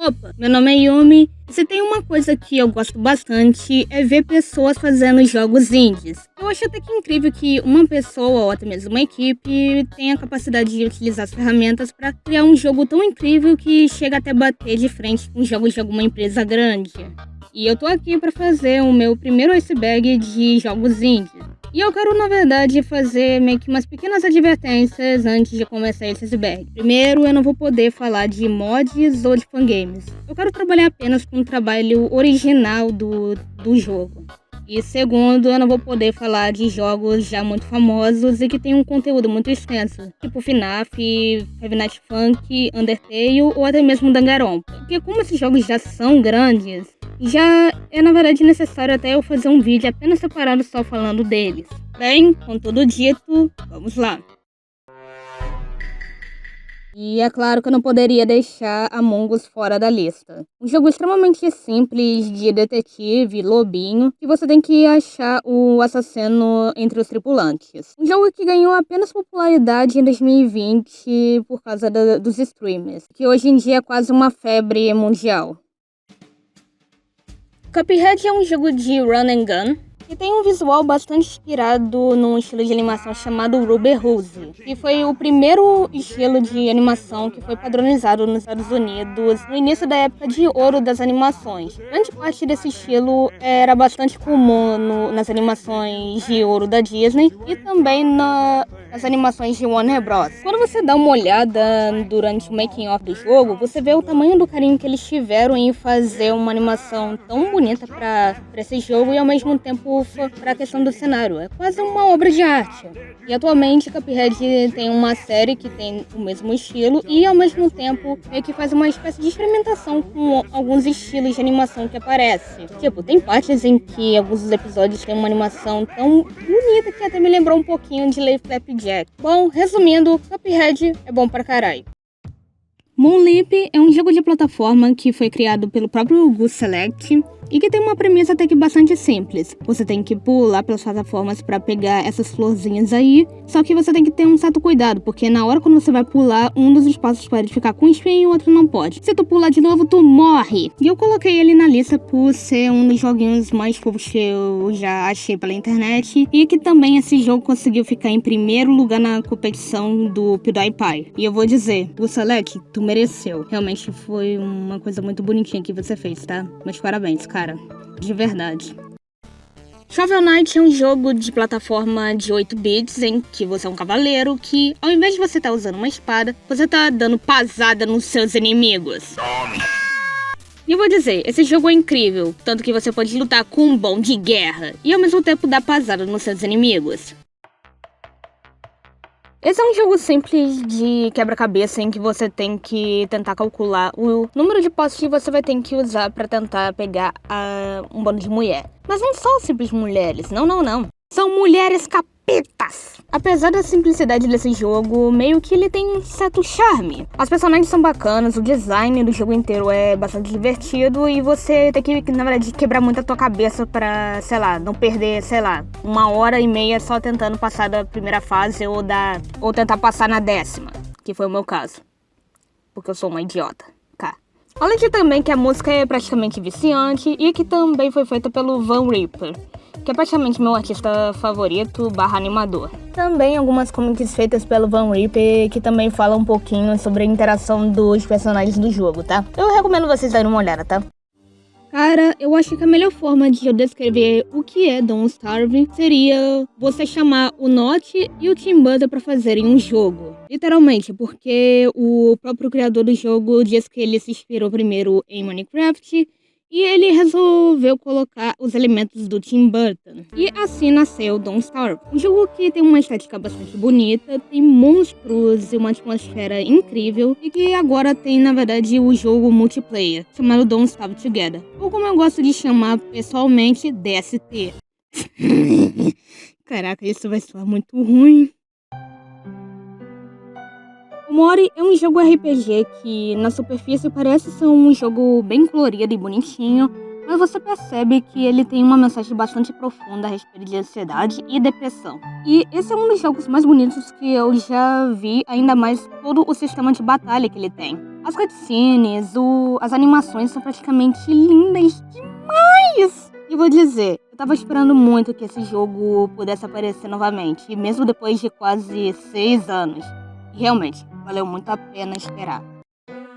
Opa, meu nome é Yumi. Se tem uma coisa que eu gosto bastante é ver pessoas fazendo jogos indies. Eu acho até que incrível que uma pessoa ou até mesmo uma equipe tenha a capacidade de utilizar as ferramentas para criar um jogo tão incrível que chega até bater de frente com jogos de alguma empresa grande. E eu tô aqui para fazer o meu primeiro iceberg de jogos indies. E eu quero, na verdade, fazer meio que umas pequenas advertências antes de começar esse iceberg. Primeiro, eu não vou poder falar de mods ou de fangames. Eu quero trabalhar apenas com o trabalho original do jogo. E segundo, eu não vou poder falar de jogos já muito famosos e que tem um conteúdo muito extenso, tipo FNAF, Five Nights at Funk, Undertale ou até mesmo Danganronpa. Porque como esses jogos já são grandes, já é na verdade necessário até eu fazer um vídeo apenas separado só falando deles. Bem, com tudo dito, vamos lá. E é claro que eu não poderia deixar Among Us fora da lista. Um jogo extremamente simples de detetive, lobinho, que você tem que achar o assassino entre os tripulantes. Um jogo que ganhou apenas popularidade em 2020 por causa dos streamers, que hoje em dia é quase uma febre mundial. Cuphead é um jogo de run and gun, que tem um visual bastante inspirado num estilo de animação chamado Rubber Rose, que foi o primeiro estilo de animação que foi padronizado nos Estados Unidos no início da época de ouro das animações. Grande parte desse estilo era bastante comum nas animações de ouro da Disney e também nas animações de Warner Bros. Quando você dá uma olhada durante o making of do jogo, você vê o tamanho do carinho que eles tiveram em fazer uma animação tão bonita para esse jogo e ao mesmo tempo para a questão do cenário. É quase uma obra de arte. E atualmente Cuphead tem uma série que tem o mesmo estilo e ao mesmo tempo meio que faz uma espécie de experimentação com alguns estilos de animação que aparecem. Tipo, tem partes em que alguns dos episódios têm uma animação tão bonita que até me lembrou um pouquinho de Lay Flapjack. Bom, resumindo, Cuphead é bom pra caralho. Moonleap é um jogo de plataforma que foi criado pelo próprio Gus Select e que tem uma premissa até que bastante simples. Você tem que pular pelas plataformas para pegar essas florzinhas aí, só que você tem que ter um certo cuidado, porque na hora quando você vai pular, um dos espaços pode ficar com espinho e o outro não pode. Se tu pular de novo, tu morre! E eu coloquei ele na lista por ser um dos joguinhos mais fofos que eu já achei pela internet e que também esse jogo conseguiu ficar em primeiro lugar na competição do PewDiePie. E eu vou dizer, o Select, tu mereceu. Realmente foi uma coisa muito bonitinha que você fez, tá? Mas parabéns, cara. De verdade. Shovel Knight é um jogo de plataforma de 8 bits em que você é um cavaleiro que, ao invés de você estar usando uma espada, você tá dando pasada nos seus inimigos. E eu vou dizer, esse jogo é incrível, tanto que você pode lutar com um bom de guerra e ao mesmo tempo dar pasada nos seus inimigos. Esse é um jogo simples de quebra-cabeça em que você tem que tentar calcular o número de postos que você vai ter que usar para tentar pegar um bando de mulher. Mas não são simples mulheres, não. São mulheres capetas. Apesar da simplicidade desse jogo, meio que ele tem um certo charme. As personagens são bacanas, o design do jogo inteiro é bastante divertido e você tem que, na verdade, quebrar muito a tua cabeça pra, sei lá, não perder, sei lá, 1h30 só tentando passar da primeira fase ou tentar passar na 10ª, que foi o meu caso. Porque eu sou uma idiota. Além de também que a música é praticamente viciante e que também foi feita pelo Van Ripper, que é praticamente meu artista favorito / animador. Também algumas comics feitas pelo Van Ripper que também falam um pouquinho sobre a interação dos personagens do jogo, tá? Eu recomendo vocês darem uma olhada, tá? Cara, eu acho que a melhor forma de eu descrever o que é Don't Starve seria você chamar o Notch e o Tim Burton pra fazerem um jogo. Literalmente, porque o próprio criador do jogo diz que ele se inspirou primeiro em Minecraft e ele resolveu colocar os elementos do Tim Burton. E assim nasceu Don't Starve. Um jogo que tem uma estética bastante bonita, tem monstros e uma atmosfera incrível, e que agora tem, na verdade, o jogo multiplayer, chamado Don't Starve Together. Ou como eu gosto de chamar pessoalmente, DST. Caraca, isso vai soar muito ruim. Mori é um jogo RPG que, na superfície, parece ser um jogo bem colorido e bonitinho, mas você percebe que ele tem uma mensagem bastante profunda a respeito de ansiedade e depressão. E esse é um dos jogos mais bonitos que eu já vi, ainda mais todo o sistema de batalha que ele tem. As cutscenes, as animações são praticamente lindas demais! E vou dizer, eu tava esperando muito que esse jogo pudesse aparecer novamente, mesmo depois de quase 6 anos. E realmente, valeu muito a pena esperar.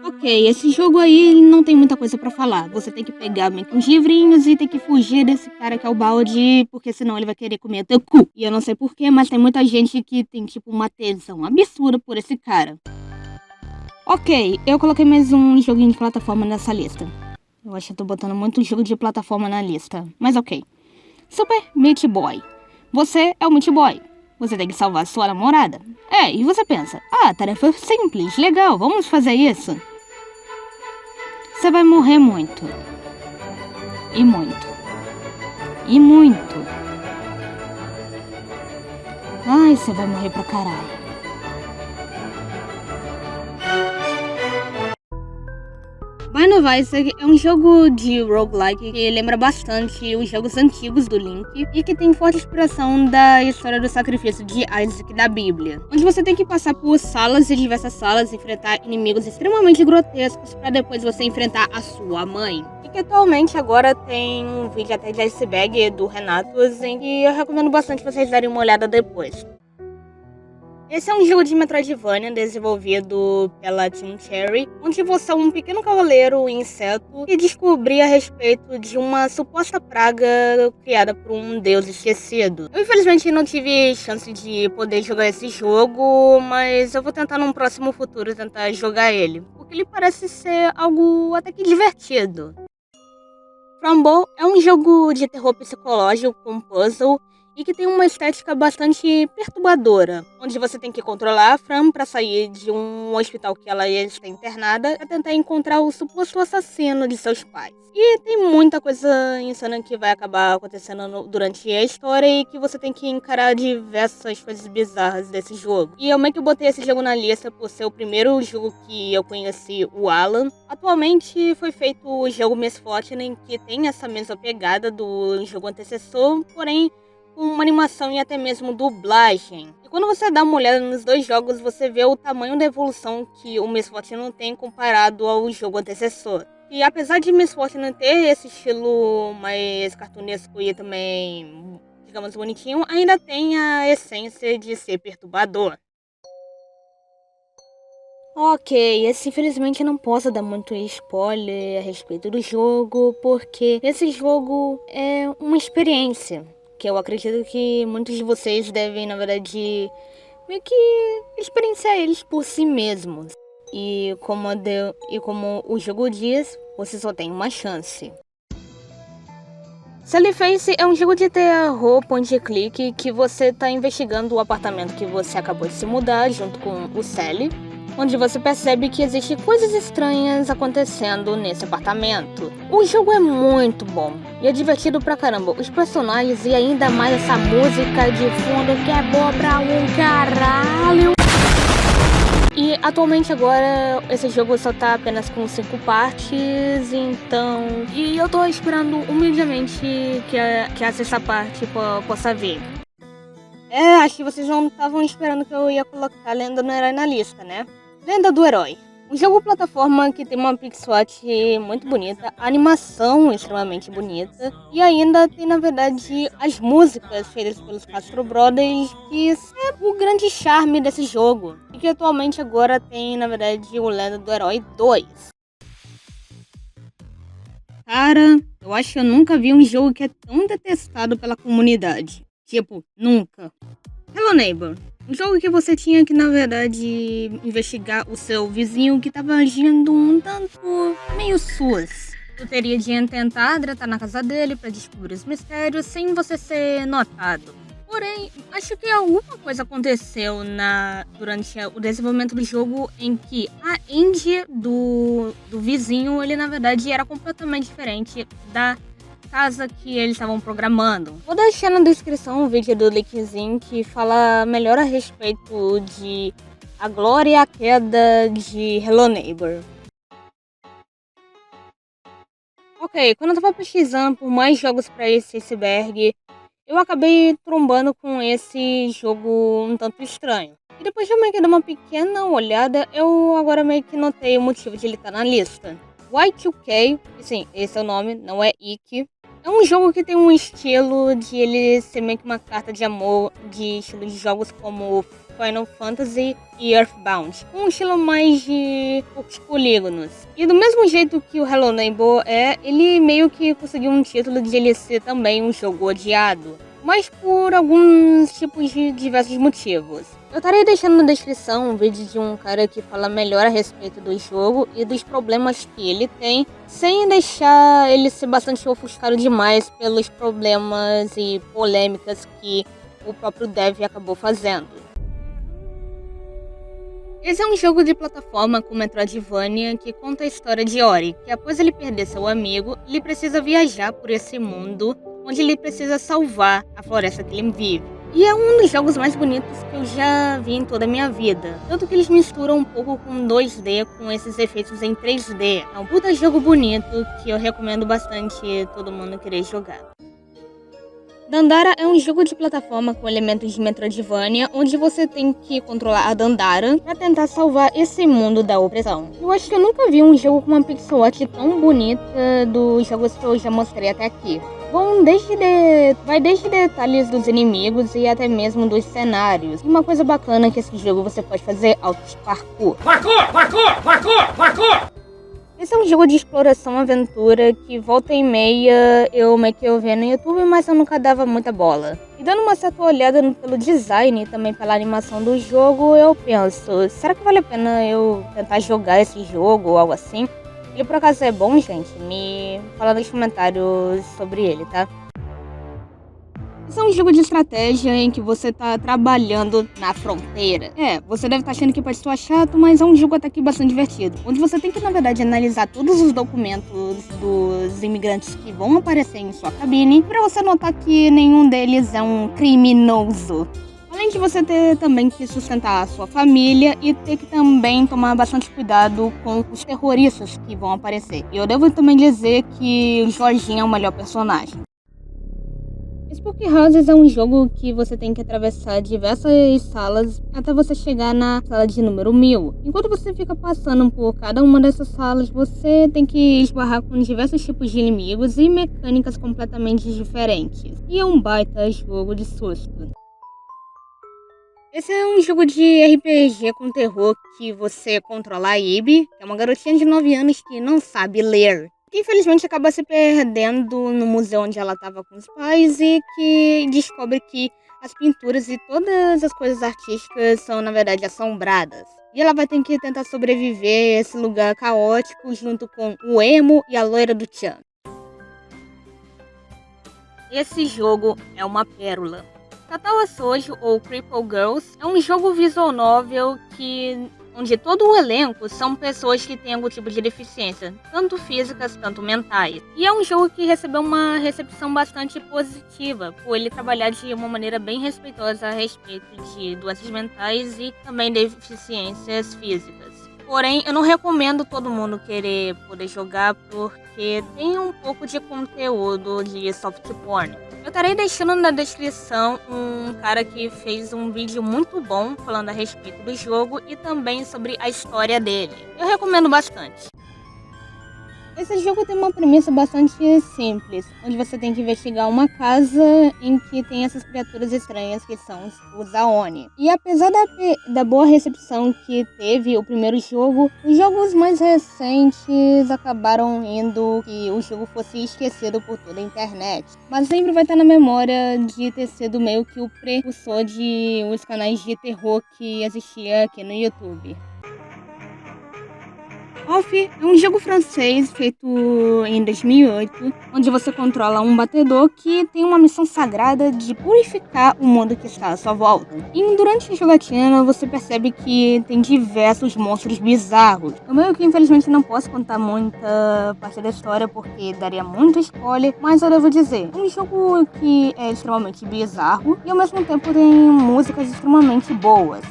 Ok, esse jogo aí ele não tem muita coisa pra falar. Você tem que pegar meio que uns livrinhos e tem que fugir desse cara que é o balde, porque senão ele vai querer comer teu cu. E eu não sei porquê, mas tem muita gente que tem tipo uma tesão absurda por esse cara. Ok, eu coloquei mais um joguinho de plataforma nessa lista. Eu acho que eu tô botando muito jogo de plataforma na lista, mas ok. Super Meat Boy. Você é o Meat Boy. Você tem que salvar sua namorada. E você pensa, tarefa simples, legal, vamos fazer isso. Você vai morrer muito. E muito. E muito. Ai, você vai morrer pra caralho. Binding of Isaac é um jogo de roguelike que lembra bastante os jogos antigos do Link e que tem forte inspiração da história do sacrifício de Isaac da Bíblia, onde você tem que passar por salas e diversas salas e enfrentar inimigos extremamente grotescos para depois você enfrentar a sua mãe. E que atualmente agora tem um vídeo até de iceberg do Renatos em que eu recomendo bastante vocês darem uma olhada depois. Esse é um jogo de Metroidvania desenvolvido pela Team Cherry, onde você é um pequeno cavaleiro inseto e descobrir a respeito de uma suposta praga criada por um deus esquecido. Eu infelizmente não tive chance de poder jogar esse jogo, mas eu vou tentar num próximo futuro tentar jogar ele, porque ele parece ser algo até que divertido. Frambol é um jogo de terror psicológico com puzzle e que tem uma estética bastante perturbadora, onde você tem que controlar a Fran para sair de um hospital que ela está internada para tentar encontrar o suposto assassino de seus pais. E tem muita coisa insana que vai acabar acontecendo durante a história e que você tem que encarar diversas coisas bizarras desse jogo. E eu meio que botei esse jogo na lista por ser o primeiro jogo que eu conheci o Alan. Atualmente foi feito o jogo Miss Fortune, que tem essa mesma pegada do jogo antecessor, porém com uma animação e até mesmo dublagem. E quando você dá uma olhada nos dois jogos, você vê o tamanho da evolução que o Miss Fortune tem comparado ao jogo antecessor. E apesar de Miss Fortune ter esse estilo mais cartunesco e também, digamos, bonitinho, ainda tem a essência de ser perturbador. Ok, esse infelizmente eu não posso dar muito spoiler a respeito do jogo, porque esse jogo é uma experiência que eu acredito que muitos de vocês devem, na verdade, meio que experienciar eles por si mesmos. E como o jogo diz, você só tem uma chance. Sally Face é um jogo de terror point and click que você está investigando o apartamento que você acabou de se mudar junto com o Sally, onde você percebe que existem coisas estranhas acontecendo nesse apartamento. O jogo é muito bom e é divertido pra caramba. Os personagens e ainda mais essa música de fundo que é boa pra um caralho. E atualmente agora esse jogo só tá apenas com 5 partes, então... E eu tô esperando humildemente que a sexta parte possa vir. Acho que vocês não estavam esperando que eu ia colocar Lenda do Herói na lista, né? Lenda do Herói. Um jogo plataforma que tem uma pixel art muito bonita, a animação extremamente bonita e ainda tem, na verdade, as músicas feitas pelos Castro Brothers, que é o grande charme desse jogo. E que atualmente agora tem, na verdade, o Lenda do Herói 2. Cara, eu acho que eu nunca vi um jogo que é tão detestado pela comunidade. Tipo, nunca. Hello Neighbor. Um jogo que você tinha que, na verdade, investigar o seu vizinho que estava agindo um tanto meio sus. Tu teria de tentar entrar na casa dele para descobrir os mistérios sem você ser notado. Porém, acho que alguma coisa aconteceu durante o desenvolvimento do jogo em que a engine do vizinho, ele na verdade era completamente diferente da casa que eles estavam programando. Vou deixar na descrição um vídeo do Linkzinho que fala melhor a respeito de a glória e a queda de Hello Neighbor. Ok, quando eu tava pesquisando por mais jogos para esse iceberg, eu acabei trombando com esse jogo um tanto estranho. E depois de eu meio que dar uma pequena olhada, eu agora meio que notei o motivo de ele estar na lista. Y2K, sim, esse é o nome, não é Ikki. É um jogo que tem um estilo de ele ser meio que uma carta de amor de estilo de jogos como Final Fantasy e Earthbound. Um estilo mais de poucos polígonos. E do mesmo jeito que o Hello Neighbor ele meio que conseguiu um título de ele ser também um jogo odiado. Mas por alguns tipos de diversos motivos. Eu estarei deixando na descrição um vídeo de um cara que fala melhor a respeito do jogo e dos problemas que ele tem, sem deixar ele ser bastante ofuscado demais pelos problemas e polêmicas que o próprio dev acabou fazendo. Esse é um jogo de plataforma com Metroidvania que conta a história de Ori, que após ele perder seu amigo, ele precisa viajar por esse mundo, onde ele precisa salvar a floresta que ele vive. E é um dos jogos mais bonitos que eu já vi em toda a minha vida. Tanto que eles misturam um pouco com 2D, com esses efeitos em 3D. É um puta jogo bonito que eu recomendo bastante todo mundo querer jogar. Dandara é um jogo de plataforma com elementos de Metroidvania, onde você tem que controlar a Dandara para tentar salvar esse mundo da opressão. Eu acho que eu nunca vi um jogo com uma pixel art tão bonita dos jogos que eu já mostrei até aqui. Vai desde detalhes dos inimigos e até mesmo dos cenários. E uma coisa bacana que esse jogo você pode fazer parkour. Parkour! Esse é um jogo de exploração-aventura que volta e meia eu meio que eu vendo no YouTube, mas eu nunca dava muita bola. E dando uma certa olhada pelo design e também pela animação do jogo, eu penso, será que vale a pena eu tentar jogar esse jogo ou algo assim? Ele por acaso é bom, gente? Me fala nos comentários sobre ele, tá? Esse é um jogo de estratégia em que você tá trabalhando na fronteira. Você deve estar achando que pode soar chato, mas é um jogo até que bastante divertido. Onde você tem que, na verdade, analisar todos os documentos dos imigrantes que vão aparecer em sua cabine, pra você notar que nenhum deles é um criminoso. Além de você ter também que sustentar a sua família e ter que também tomar bastante cuidado com os terroristas que vão aparecer. E eu devo também dizer que o Jorginho é o melhor personagem. Spook Houses é um jogo que você tem que atravessar diversas salas até você chegar na sala de número 1000. Enquanto você fica passando por cada uma dessas salas, você tem que esbarrar com diversos tipos de inimigos e mecânicas completamente diferentes. E é um baita jogo de susto. Esse é um jogo de RPG com terror que você controla a Ibi, que é uma garotinha de 9 anos que não sabe ler. Que infelizmente acaba se perdendo no museu onde ela estava com os pais e que descobre que as pinturas e todas as coisas artísticas são na verdade assombradas. E ela vai ter que tentar sobreviver a esse lugar caótico junto com o Emo e a loira do Chan. Esse jogo é uma pérola. Katawa Shoujo, ou Cripple Girls, é um jogo visual novel onde todo o elenco são pessoas que têm algum tipo de deficiência, tanto físicas, tanto mentais. E é um jogo que recebeu uma recepção bastante positiva, por ele trabalhar de uma maneira bem respeitosa a respeito de doenças mentais e também deficiências físicas. Porém, eu não recomendo todo mundo querer poder jogar porque tem um pouco de conteúdo de soft porn. Eu estarei deixando na descrição um cara que fez um vídeo muito bom falando a respeito do jogo e também sobre a história dele. Eu recomendo bastante. Esse jogo tem uma premissa bastante simples, onde você tem que investigar uma casa em que tem essas criaturas estranhas que são os Aoni. E apesar da boa recepção que teve o primeiro jogo, os jogos mais recentes acabaram indo que o jogo fosse esquecido por toda a internet. Mas sempre vai estar na memória de ter sido meio que o precursor de os canais de terror que existia aqui no YouTube. Off é um jogo francês feito em 2008, onde você controla um batedor que tem uma missão sagrada de purificar o mundo que está à sua volta. E durante a jogatina você percebe que tem diversos monstros bizarros. Eu meio que infelizmente não posso contar muita parte da história porque daria muito spoiler, mas eu devo dizer, é um jogo que é extremamente bizarro e ao mesmo tempo tem músicas extremamente boas.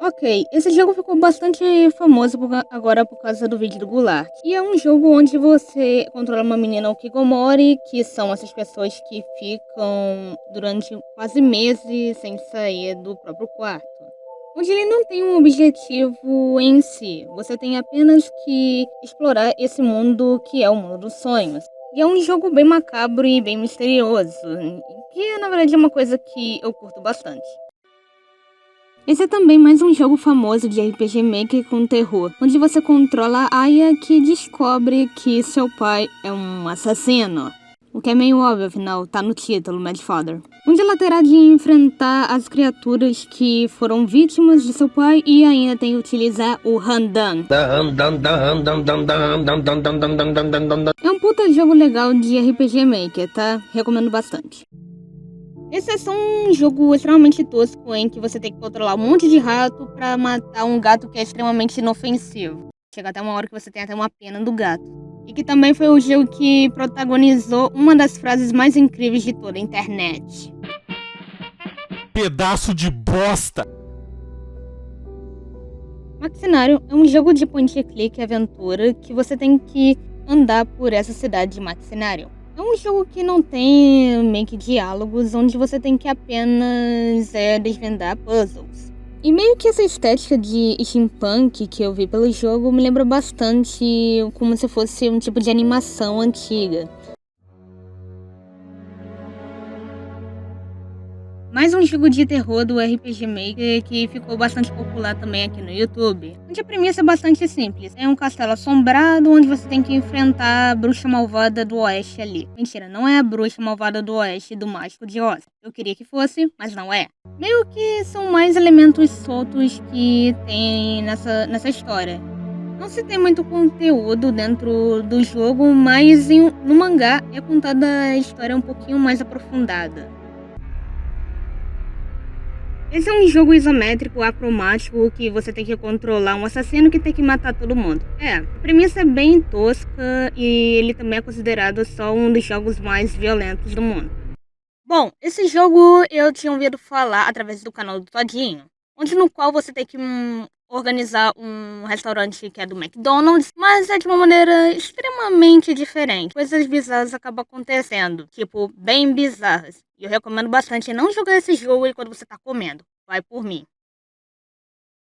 Ok, esse jogo ficou bastante famoso agora por causa do vídeo do Goulart. E é um jogo onde você controla uma menina Okikomori, que são essas pessoas que ficam durante quase meses sem sair do próprio quarto. Onde ele não tem um objetivo em si, você tem apenas que explorar esse mundo que é o mundo dos sonhos. E é um jogo bem macabro e bem misterioso, que na verdade é uma coisa que eu curto bastante. Esse é também mais um jogo famoso de RPG Maker com terror, onde você controla a Aya que descobre que seu pai é um assassino. O que é meio óbvio, afinal, tá no título, Mad Father. Onde ela terá de enfrentar as criaturas que foram vítimas de seu pai e ainda tem que utilizar o Handan. É um puta jogo legal de RPG Maker, tá? Recomendo bastante. Esse é só um jogo extremamente tosco em que você tem que controlar um monte de rato pra matar um gato que é extremamente inofensivo. Chega até uma hora que você tem até uma pena do gato. E que também foi o jogo que protagonizou uma das frases mais incríveis de toda a internet. Pedaço de bosta! Maxinário é um jogo de point and click aventura que você tem que andar por essa cidade de Maxinário. É um jogo que não tem meio que diálogos, onde você tem que apenas desvendar puzzles. E meio que essa estética de steampunk que eu vi pelo jogo me lembra bastante como se fosse um tipo de animação antiga. Mais um jogo de terror do RPG Maker que ficou bastante popular também aqui no YouTube. Onde a premissa é bastante simples. É um castelo assombrado onde você tem que enfrentar a bruxa malvada do oeste ali. Mentira, não é a bruxa malvada do oeste do Mágico de Oz. Eu queria que fosse, mas não é. Meio que são mais elementos soltos que tem nessa história. Não se tem muito conteúdo dentro do jogo, mas no mangá é contada a história um pouquinho mais aprofundada. Esse é um jogo isométrico, acromático, que você tem que controlar um assassino que tem que matar todo mundo. A premissa é bem tosca e ele também é considerado só um dos jogos mais violentos do mundo. Bom, esse jogo eu tinha ouvido falar através do canal do Todinho, no qual você tem que organizar um restaurante que é do McDonald's, mas é de uma maneira extremamente diferente. Coisas bizarras acabam acontecendo, tipo, bem bizarras. E eu recomendo bastante não jogar esse jogo enquanto você tá comendo. Vai por mim.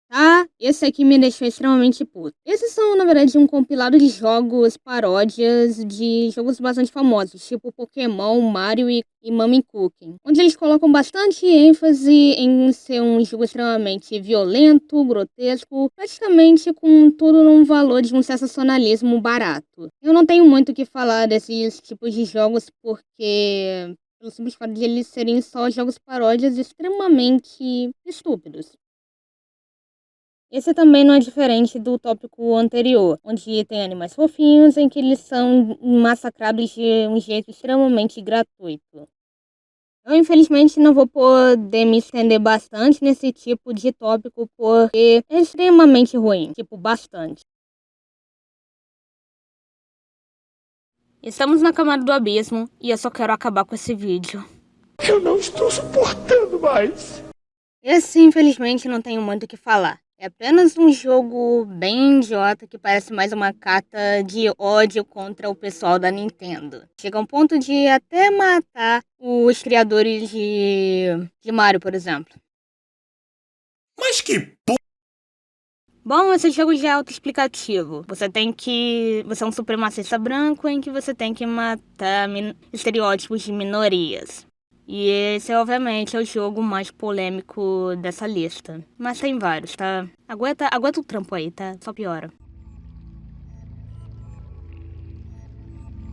Tá? Esse aqui me deixou extremamente puto. Esses são, na verdade, um compilado de jogos paródias de jogos bastante famosos, tipo Pokémon, Mario e Mummy Cooking, onde eles colocam bastante ênfase em ser um jogo extremamente violento, grotesco, praticamente com tudo num valor de um sensacionalismo barato. Eu não tenho muito o que falar desses tipos de jogos porque, pelo simples fato de eles serem só jogos paródias extremamente estúpidos. Esse também não é diferente do tópico anterior, onde tem animais fofinhos em que eles são massacrados de um jeito extremamente gratuito. Eu, infelizmente, não vou poder me estender bastante nesse tipo de tópico porque é extremamente ruim, tipo, bastante. Estamos na camada do abismo e eu só quero acabar com esse vídeo. Eu não estou suportando mais! Esse, infelizmente, não tenho muito o que falar. É apenas um jogo bem idiota que parece mais uma carta de ódio contra o pessoal da Nintendo. Chega a um ponto de até matar os criadores de Mario, por exemplo. Mas que Bom, esse jogo já é autoexplicativo. Você é um supremacista branco em que você tem que matar estereótipos de minorias. E esse, obviamente, é o jogo mais polêmico dessa lista. Mas tem vários, tá? Aguenta o trampo aí, tá? Só piora.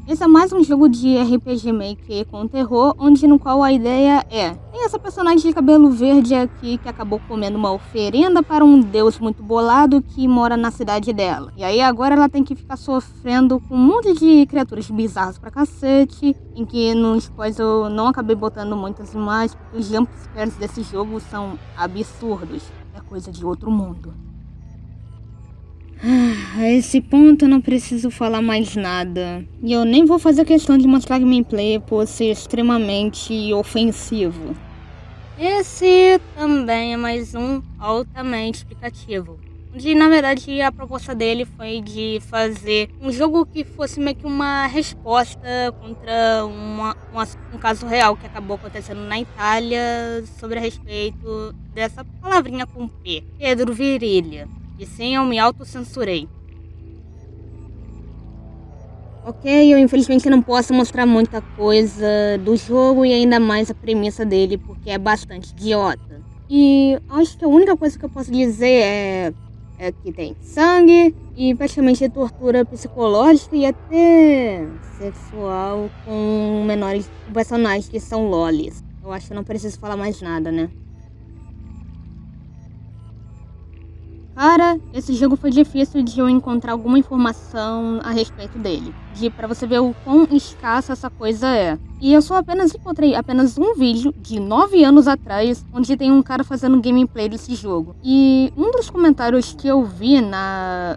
Esse é mais um jogo de RPG Maker com terror, no qual a ideia tem essa personagem de cabelo verde aqui que acabou comendo uma oferenda para um deus muito bolado que mora na cidade dela. E aí agora ela tem que ficar sofrendo com um monte de criaturas bizarras pra cacete, em que nos quais eu não acabei botando muitas imagens, porque os jumpscares desse jogo são absurdos. É coisa de outro mundo. A esse ponto eu não preciso falar mais nada. E eu nem vou fazer questão de mostrar gameplay por ser extremamente ofensivo. Esse também é mais um altamente explicativo. Onde, na verdade, a proposta dele foi de fazer um jogo que fosse meio que uma resposta contra um caso real que acabou acontecendo na Itália sobre a respeito dessa palavrinha com P, Pedro Virilha. E sim, eu me autocensurei. Ok, eu infelizmente não posso mostrar muita coisa do jogo e ainda mais a premissa dele, porque é bastante idiota. E acho que a única coisa que eu posso dizer é que tem sangue e praticamente tortura psicológica e até sexual com menores personagens que são lolis. Eu acho que eu não preciso falar mais nada, né? Cara, esse jogo foi difícil de eu encontrar alguma informação a respeito dele. Pra você ver o quão escassa essa coisa é. E eu só encontrei apenas um vídeo de 9 anos atrás, onde tem um cara fazendo gameplay desse jogo. E um dos comentários que eu vi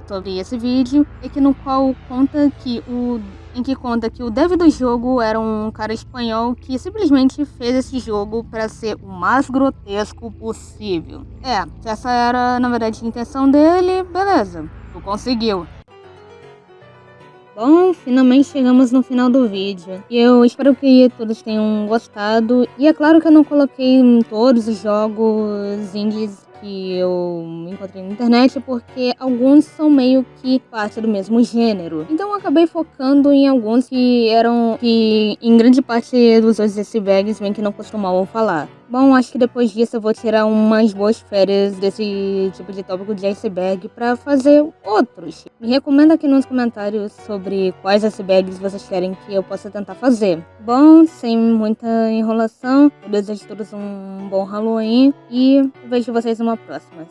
sobre esse vídeo é que no qual conta que o dev do jogo era um cara espanhol que simplesmente fez esse jogo para ser o mais grotesco possível. Se essa era, na verdade, a intenção dele, beleza, tu conseguiu. Bom, finalmente chegamos no final do vídeo. E eu espero que todos tenham gostado. E é claro que eu não coloquei em todos os jogos indies que eu encontrei na internet, porque alguns são meio que parte do mesmo gênero. Então eu acabei focando em alguns que em grande parte dos outros icebergs bem que não costumavam falar. Bom, acho que depois disso eu vou tirar umas boas férias desse tipo de tópico de iceberg para fazer outros. Me recomenda aqui nos comentários sobre quais icebergs vocês querem que eu possa tentar fazer. Bom, sem muita enrolação, eu desejo a todos um bom Halloween e vejo vocês numa próxima.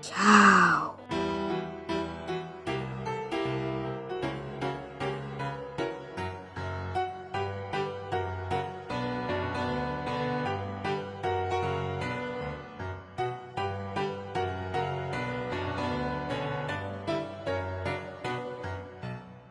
Tchau!